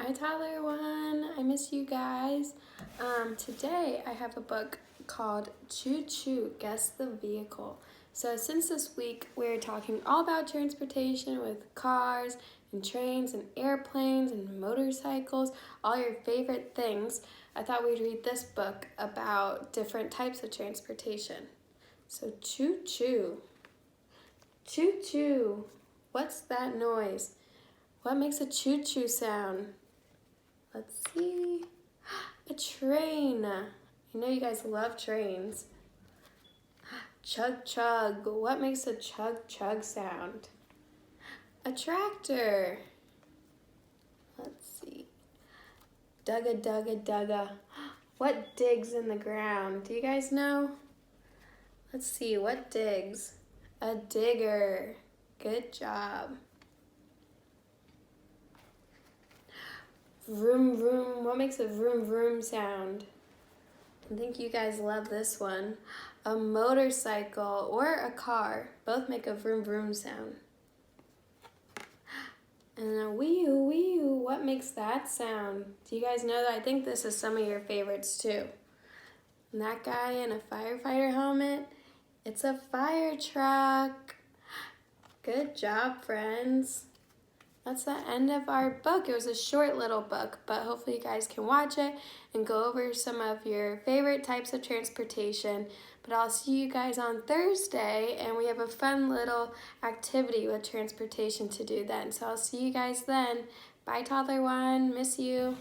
Hi Tyler one, I miss you guys. Today I have a book called Choo Choo, Guess the Vehicle. So since this week we're talking all about transportation with cars and trains and airplanes and motorcycles, all your favorite things, I thought we'd read this book about different types of transportation. So choo choo. Choo choo. What's that noise? What makes a choo choo sound? Let's see. A train. I know you guys love trains. Chug chug. What makes a chug chug sound? A tractor. Let's see. Dugga dugga dugga. What digs in the ground? Do you guys know? Let's see. What digs? A digger. Good job. Vroom vroom. What makes a vroom vroom sound? I think you guys love this one. A motorcycle or a car. Both make a vroom vroom sound. And a wee-oo, wee-oo. What makes that sound? Do you guys know that? I think this is some of your favorites too. And that guy in a firefighter helmet, it's a fire truck. Good job, friends. That's the end of our book. It was a short little book, but hopefully you guys can watch it and go over some of your favorite types of transportation. But I'll see you guys on Thursday, and we have a fun little activity with transportation to do then. So I'll see you guys then. Bye, Toddler One. Miss you.